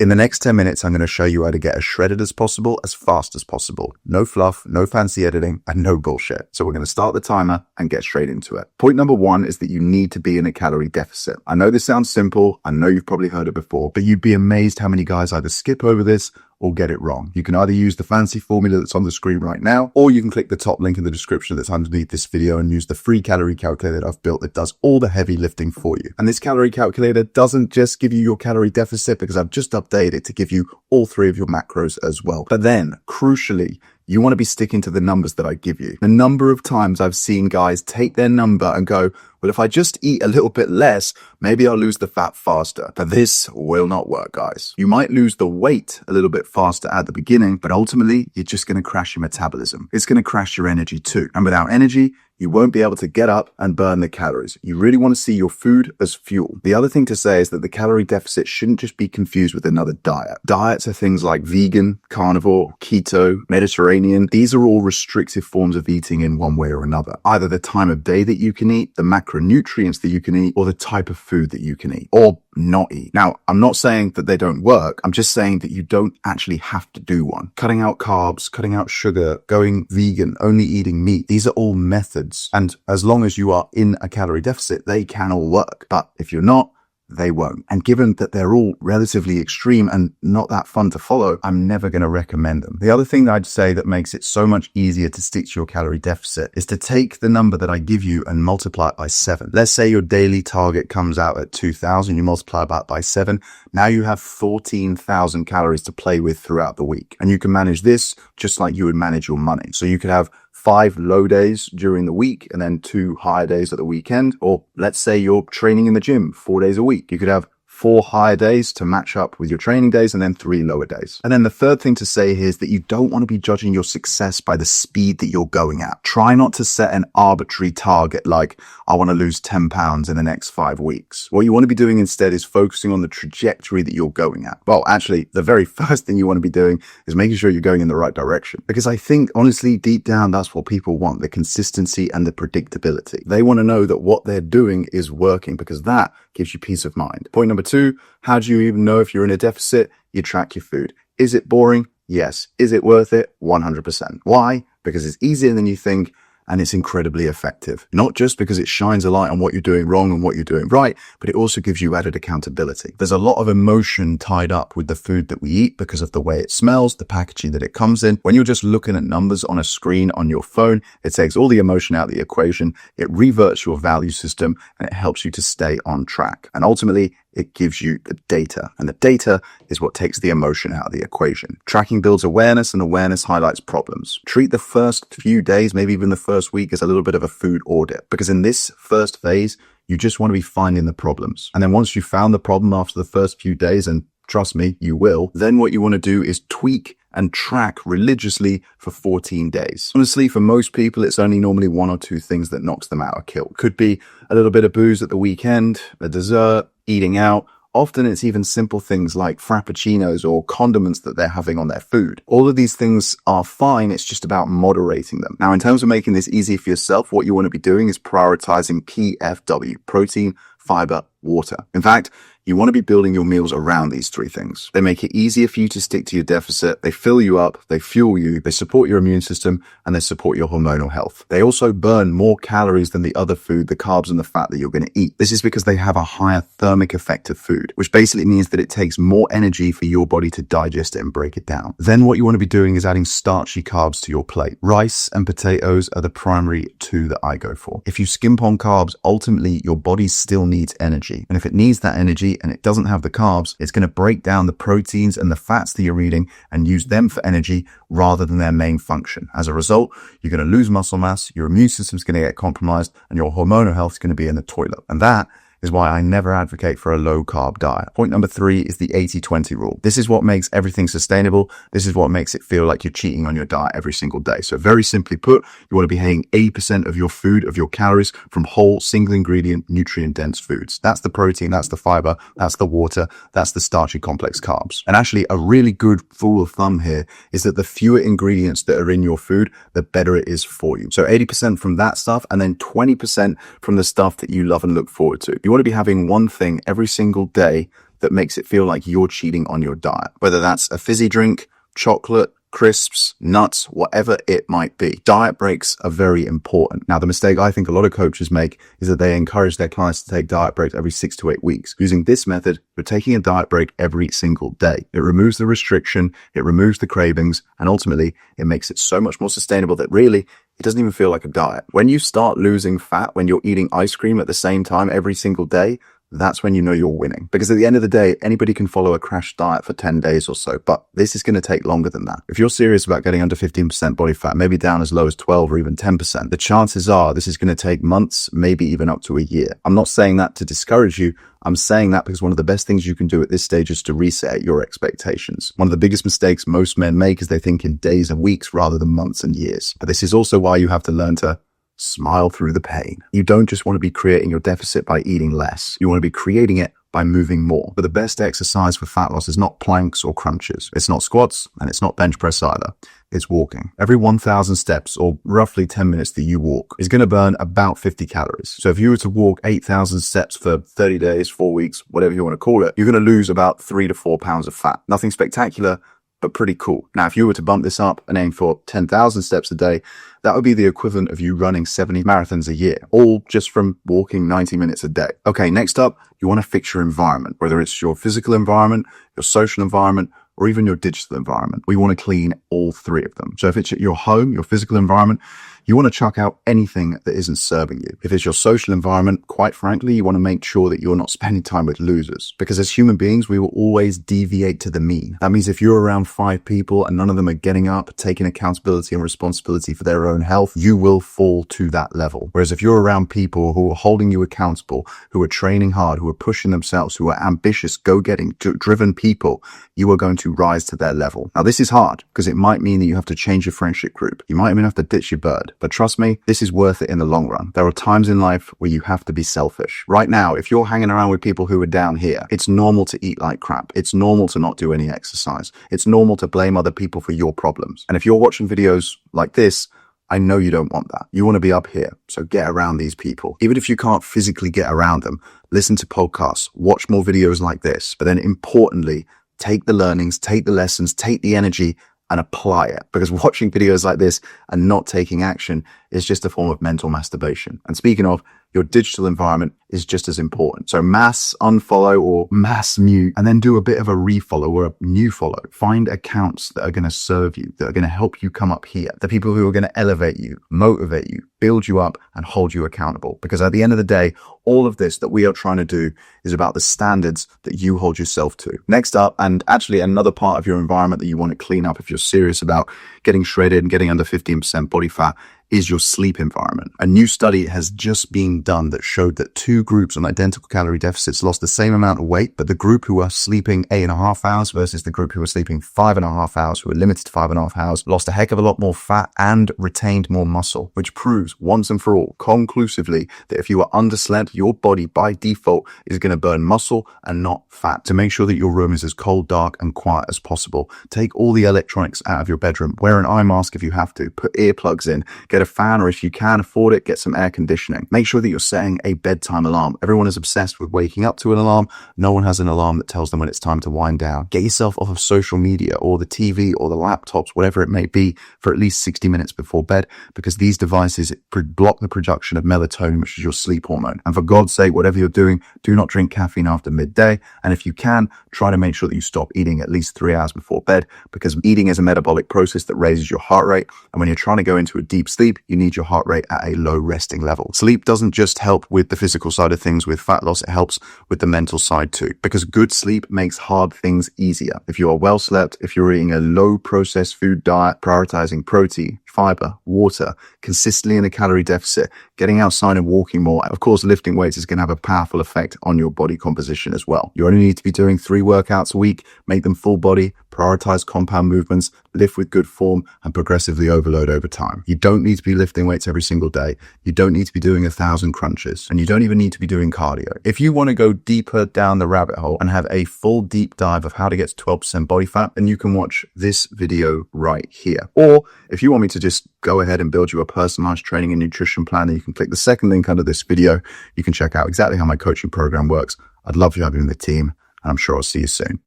In the next 10 minutes, I'm going to show you how to get as shredded as possible, as fast as possible. No fluff, no fancy editing, and no bullshit. So we're going to start the timer and get straight into it. Point number one is that you need to be in a calorie deficit. I know this sounds simple. I know you've probably heard it before, but you'd be amazed how many guys either skip over this or get it wrong. You can either use the fancy formula that's on the screen right now, or you can click the top link in the description that's underneath this video and use the free calorie calculator that I've built that does all the heavy lifting for you. And this calorie calculator doesn't just give you your calorie deficit, because I've just updated it to give you all three of your macros as well. But then, crucially, you want to be sticking to the numbers that I give you. The number of times I've seen guys take their number and go, well, if I just eat a little bit less, maybe I'll lose the fat faster. But this will not work, guys. You might lose the weight a little bit faster at the beginning, but ultimately, you're just going to crash your metabolism. It's going to crash your energy too. And without energy, you won't be able to get up and burn the calories. You really want to see your food as fuel. The other thing to say is that the calorie deficit shouldn't just be confused with another diet. Diets are things like vegan, carnivore, keto, Mediterranean. These are all restrictive forms of eating in one way or another. Either the time of day that you can eat, the macronutrients that you can eat, or the type of food that you can eat, or not eat. Now, I'm not saying that they don't work. I'm just saying that you don't actually have to do one. Cutting out carbs, cutting out sugar, going vegan, only eating meat. These are all methods. And as long as you are in a calorie deficit, they can all work. But if you're not, they won't. And given that they're all relatively extreme and not that fun to follow, I'm never going to recommend them. The other thing that I'd say that makes it so much easier to stick to your calorie deficit is to take the number that I give you and multiply it by 7. Let's say your daily target comes out at 2,000. You multiply that by 7. Now you have 14,000 calories to play with throughout the week. And you can manage this just like you would manage your money. So you could have 5 low days during the week and then 2 higher days at the weekend. Or let's say you're training in the gym 4 days a week. You could have 4 higher days to match up with your training days and then 3 lower days. And then the third thing to say here is that you don't want to be judging your success by the speed that you're going at. Try not to set an arbitrary target like, I want to lose 10 pounds in the next 5 weeks. What you want to be doing instead is focusing on the trajectory that you're going at. Well, actually, the very first thing you want to be doing is making sure you're going in the right direction. Because I think, honestly, deep down, that's what people want, the consistency and the predictability. They want to know that what they're doing is working, because that gives you peace of mind. Point number 2, how do you even know if you're in a deficit? You track your food. Is it boring? Yes. Is it worth it? 100%. Why? Because it's easier than you think, and it's incredibly effective. Not just because it shines a light on what you're doing wrong and what you're doing right, but it also gives you added accountability. There's a lot of emotion tied up with the food that we eat because of the way it smells, the packaging that it comes in. When you're just looking at numbers on a screen on your phone, it takes all the emotion out of the equation, it reverts your value system, and it helps you to stay on track. And ultimately, it gives you the data, and the data is what takes the emotion out of the equation. Tracking builds awareness, and awareness highlights problems. Treat the first few days, maybe even the first week, as a little bit of a food audit, because in this first phase, you just want to be finding the problems. And then once you've found the problem after the first few days, and trust me, you will, then what you want to do is tweak and track religiously for 14 days. Honestly, for most people, it's only normally 1 or 2 things that knocks them out of kilt. Could be a little bit of booze at the weekend, a dessert, eating out. Often it's even simple things like frappuccinos or condiments that they're having on their food. All of these things are fine. It's just about moderating them. Now, in terms of making this easy for yourself, what you want to be doing is prioritizing PFW, protein, fiber, water. In fact, you want to be building your meals around these 3 things. They make it easier for you to stick to your deficit. They fill you up, they fuel you, they support your immune system, and they support your hormonal health. They also burn more calories than the other food, the carbs and the fat that you're going to eat. This is because they have a higher thermic effect of food, which basically means that it takes more energy for your body to digest it and break it down. Then what you want to be doing is adding starchy carbs to your plate. Rice and potatoes are the primary 2 that I go for. If you skimp on carbs, ultimately your body still needs energy. And if it needs that energy and it doesn't have the carbs, it's going to break down the proteins and the fats that you're eating and use them for energy rather than their main function. As a result, you're going to lose muscle mass, your immune system's going to get compromised, and your hormonal health is going to be in the toilet. And that is why I never advocate for a low-carb diet. Point number 3 is the 80-20 rule. This is what makes everything sustainable. This is what makes it feel like you're cheating on your diet every single day. So very simply put, you want to be hitting 80% of your food, of your calories, from whole, single-ingredient, nutrient-dense foods. That's the protein, that's the fiber, that's the water, that's the starchy complex carbs. And actually, a really good rule of thumb here is that the fewer ingredients that are in your food, the better it is for you. So 80% from that stuff, and then 20% from the stuff that you love and look forward to. You want to be having one thing every single day that makes it feel like you're cheating on your diet, whether that's a fizzy drink, chocolate, crisps, nuts, whatever it might be. Diet breaks are very important. Now, the mistake I think a lot of coaches make is that they encourage their clients to take diet breaks every 6 to 8 weeks. Using this method, you're taking a diet break every single day. It removes the restriction, it removes the cravings, and ultimately, it makes it so much more sustainable that really, it doesn't even feel like a diet. When you start losing fat, when you're eating ice cream at the same time every single day, that's when you know you're winning. Because at the end of the day, anybody can follow a crash diet for 10 days or so, but this is going to take longer than that. If you're serious about getting under 15% body fat, maybe down as low as 12 or even 10%, the chances are this is going to take months, maybe even up to a year. I'm not saying that to discourage you. I'm saying that because one of the best things you can do at this stage is to reset your expectations. One of the biggest mistakes most men make is they think in days and weeks rather than months and years. But this is also why you have to learn to smile through the pain. You don't just want to be creating your deficit by eating less. You want to be creating it by moving more. But the best exercise for fat loss is not planks or crunches. It's not squats and it's not bench press either. It's walking. Every 1,000 steps or roughly 10 minutes that you walk is going to burn about 50 calories. So if you were to walk 8,000 steps for 30 days, 4 weeks, whatever you want to call it, you're going to lose about 3 to 4 pounds of fat. Nothing spectacular, but pretty cool. Now, if you were to bump this up and aim for 10,000 steps a day, that would be the equivalent of you running 70 marathons a year, all just from walking 90 minutes a day. Okay, next up, you want to fix your environment, whether it's your physical environment, your social environment, or even your digital environment. We want to clean all three of them. So if it's your home, your physical environment, you want to chuck out anything that isn't serving you. If it's your social environment, quite frankly, you want to make sure that you're not spending time with losers. Because as human beings, we will always deviate to the mean. That means if you're around 5 people and none of them are getting up, taking accountability and responsibility for their own health, you will fall to that level. Whereas if you're around people who are holding you accountable, who are training hard, who are pushing themselves, who are ambitious, go-getting, driven people, you are going to rise to their level. Now, this is hard because it might mean that you have to change your friendship group. You might even have to ditch your bird. But trust me, this is worth it in the long run. There are times in life where you have to be selfish. Right now, if you're hanging around with people who are down here, it's normal to eat like crap. It's normal to not do any exercise. It's normal to blame other people for your problems. And if you're watching videos like this, I know you don't want that. You want to be up here. So get around these people. Even if you can't physically get around them, listen to podcasts, watch more videos like this. But then importantly, take the learnings, take the lessons, take the energy and apply it. Because watching videos like this and not taking action is just a form of mental masturbation. And speaking of, your digital environment is just as important. So mass unfollow or mass mute, and then do a bit of a refollow or a new follow. Find accounts that are going to serve you, that are going to help you come up here. The people who are going to elevate you, motivate you, build you up, and hold you accountable. Because at the end of the day, all of this that we are trying to do is about the standards that you hold yourself to. Next up, and actually another part of your environment that you want to clean up if you're serious about getting shredded and getting under 15% body fat, is your sleep environment. A new study has just been done that showed that 2 groups on identical calorie deficits lost the same amount of weight, but the group who were sleeping 8.5 hours versus the group who were sleeping 5.5 hours, who were limited to 5.5 hours, lost a heck of a lot more fat and retained more muscle, which proves once and for all, conclusively, that if you are underslept, your body by default is going to burn muscle and not fat. To make sure that your room is as cold, dark, and quiet as possible, take all the electronics out of your bedroom, wear an eye mask if you have to, put earplugs in, get a fan, or if you can afford it, get some air conditioning. Make sure that you're setting a bedtime alarm. Everyone is obsessed with waking up to an alarm. No one has an alarm that tells them when it's time to wind down. Get yourself off of social media or the TV or the laptops, whatever it may be, for at least 60 minutes before bed, because these devices block the production of melatonin, which is your sleep hormone. And for God's sake, whatever you're doing, do not drink caffeine after midday. And if you can, try to make sure that you stop eating at least 3 hours before bed, because eating is a metabolic process that raises your heart rate. And when you're trying to go into a deep sleep, you need your heart rate at a low resting level. Sleep doesn't just help with the physical side of things with fat loss, it helps with the mental side too, because good sleep makes hard things easier. If you are well slept, if you're eating a low processed food diet, prioritizing protein, fiber, water, consistently in a calorie deficit, getting outside and walking more, of course, lifting weights is going to have a powerful effect on your body composition as well. You only need to be doing 3 workouts a week, make them full body, prioritize compound movements, lift with good form, and progressively overload over time. You don't need to be lifting weights every single day. You don't need to be doing 1,000 crunches, and you don't even need to be doing cardio. If you want to go deeper down the rabbit hole and have a full deep dive of how to get to 12% body fat, then you can watch this video right here. Or if you want me to just go ahead and build you a personalized training and nutrition plan, then you can click the second link under this video. You can check out exactly how my coaching program works. I'd love to have you in the team, I'm sure I'll see you soon.